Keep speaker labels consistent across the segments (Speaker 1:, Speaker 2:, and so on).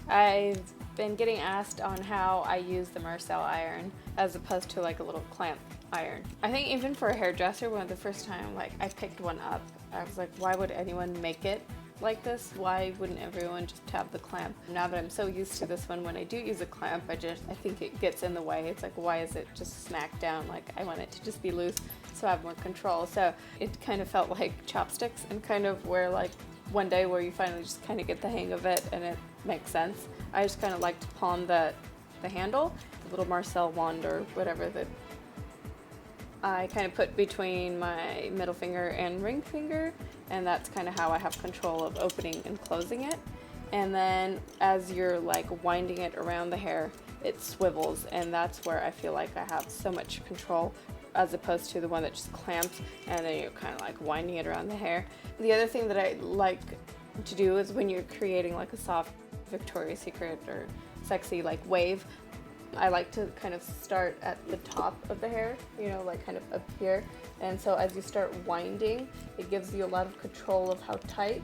Speaker 1: I've been getting asked on how I use the Marcel iron as opposed to like a little clamp iron. I think even for a hairdresser, when the first time like I picked one up, I was like, why would anyone make it like this? Why wouldn't everyone just have the clamp? Now that I'm so used to this one, when I do use a clamp, I think it gets in the way. It's like, why is it just snacked down? Like, I want it to just be loose so I have more control. So it kind of felt like chopsticks, and kind of where like one day where you finally just kind of get the hang of it and it makes sense. I just kind of like to palm the handle, the little Marcel wand or whatever that I kind of put between my middle finger and ring finger, and that's kind of how I have control of opening and closing it. And then as you're like winding it around the hair, it swivels, and that's where I feel like I have so much control, as opposed to the one that just clamps and then you're kind of like winding it around the hair. The other thing that I like to do is when you're creating like a soft Victoria's Secret or sexy like wave, I like to kind of start at the top of the hair, you know, like kind of up here. And so as you start winding, it gives you a lot of control of how tight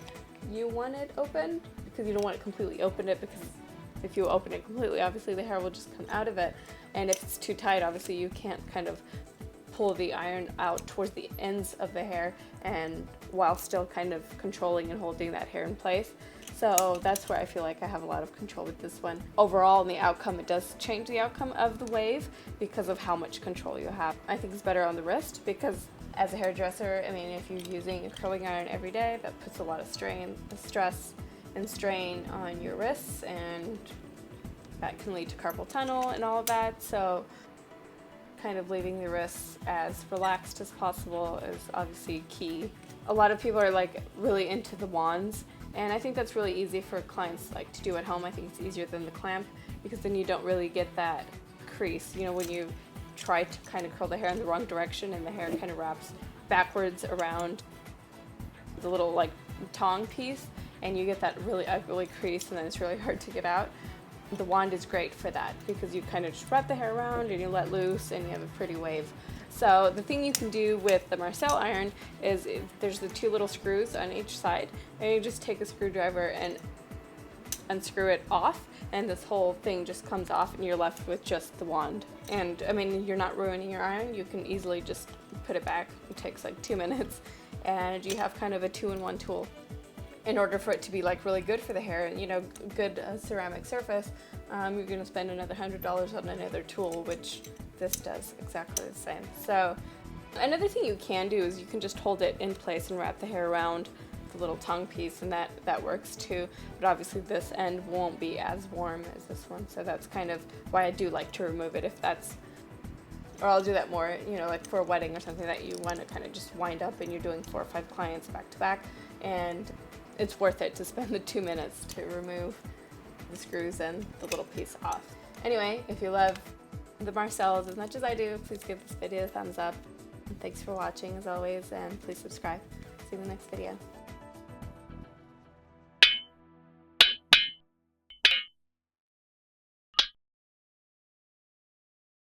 Speaker 1: you want it opened, because you don't want it completely open it, because if you open it completely, obviously the hair will just come out of it. And if it's too tight, obviously you can't kind of pull the iron out towards the ends of the hair, and while still kind of controlling and holding that hair in place. So that's where I feel like I have a lot of control with this one. Overall, in the outcome, it does change the outcome of the wave because of how much control you have. I think it's better on the wrist because as a hairdresser, I mean, if you're using a curling iron every day, that puts a lot of stress and strain on your wrists, and that can lead to carpal tunnel and all of that. So kind of leaving the wrists as relaxed as possible is obviously key. A lot of people are like really into the wands, and I think that's really easy for clients like to do at home. I think it's easier than the clamp because then you don't really get that crease. You know, when you try to kind of curl the hair in the wrong direction and the hair kind of wraps backwards around the little like tong piece, and you get that really ugly crease, and then it's really hard to get out. The wand is great for that because you kind of just wrap the hair around and you let loose and you have a pretty wave. So the thing you can do with the Marcel iron is there's the two little screws on each side, and you just take a screwdriver and unscrew it off, and this whole thing just comes off and you're left with just the wand. And I mean, you're not ruining your iron. You can easily just put it back. It takes like 2 minutes, and you have kind of a 2-in-1 tool. In order for it to be like really good for the hair and, you know, good ceramic surface, you're going to spend another $100 on another tool, which this does exactly the same. So another thing you can do is you can just hold it in place and wrap the hair around the little tongue piece, and that works too. But obviously this end won't be as warm as this one, so that's kind of why I do like to remove it if that's, or I'll do that more, you know, like for a wedding or something that you want to kind of just wind up and you're doing 4 or 5 clients back to back, and it's worth it to spend the 2 minutes to remove the screws and the little piece off. Anyway, if you love the Marcels as much as I do, please give this video a thumbs up. And thanks for watching as always, and please subscribe. See you in the next video.